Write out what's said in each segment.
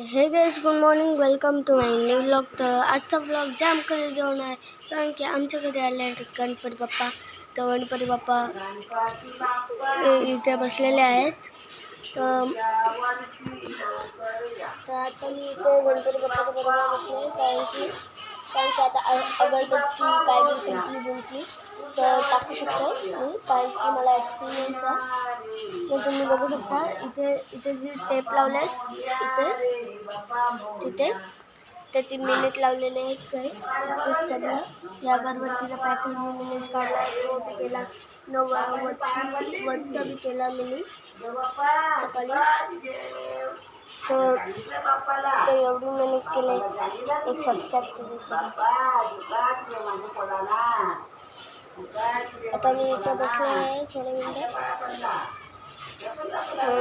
हे guys, good morning, welcome to my new vlog. तर आजचा व्लॉग जाम कधी जेवण आहे, कारण की आमच्या घरी आले आहेत गणपती बाप्पा. तर गणपती बाप्पा इथे बसलेले आहेत. तर आता मी इथे गणपती बाप्पाच्या बरोबर बसले, कारण की आता अगरबत्ती काय बी संपली बुंपली तर टाकू शकतो मी, कारण की मला एक्सपिरियन्स आहे. तर तुम्ही बघू शकता इथे जी टेप लावले तिथे ते 3 मिनिट लावलेले आहेत. सगळं या अगरबत्तीचा पॅकेज मी मिनिट काढला, तो बी केला, वरचा बी केला मिनी सकाळी. तर एवढी मेहनत केले, एक सबस्क्राईब आता मी इथे बसले आहे थोडे मिनिटं.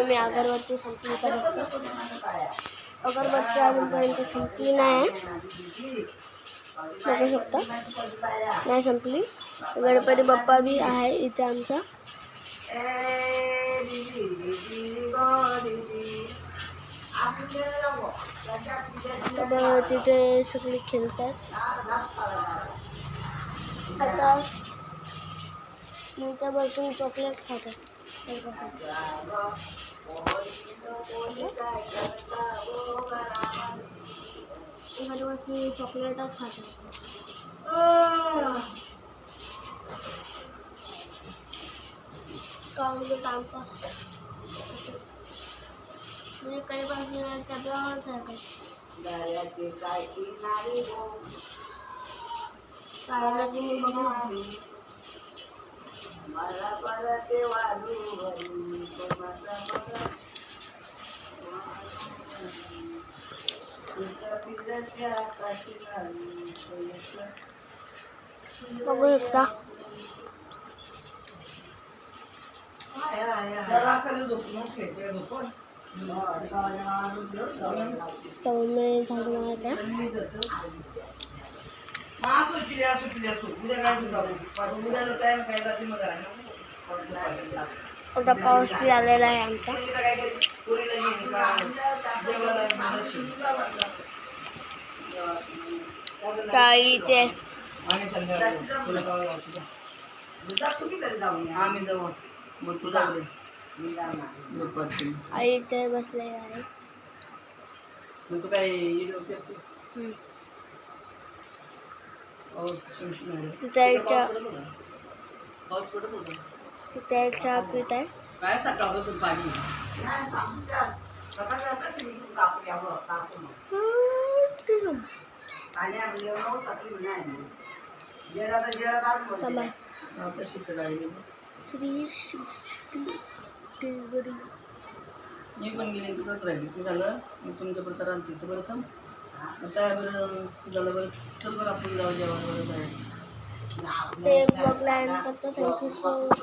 मी अगरबत्ती संपली का बघतो. अगरबत्ती अजूनपर्यंत संपली नाही, बघू शकता, नाही संपली. गणपती बाप्पा बी आहे इथे आमचा. तिथे सगळे खेळतात. आता मी इथे बसून चॉकलेट खातात. घरी बसून मी चॉकलेटच खाते. टाइमपास म्हणजे काही पासून टॅबलावरच आहे मी बघू. बघू शकता. तर मी झाडू मारते. आता पाऊस बी आलेला आहे आमचा. काही इथे आई इथे बसले आहे. तिथे चहा पित आहे. काय सकाळपासून पाणी मी पण गेले तिकडंच राहिली. ते झालं मी तुमच्या परत आणते तर बरं थांब. काय बरं झालं बरं, चल बरं आपण जाऊ जेवण बरं. ते ब्लॉगला एंड करतो. Thank you so much.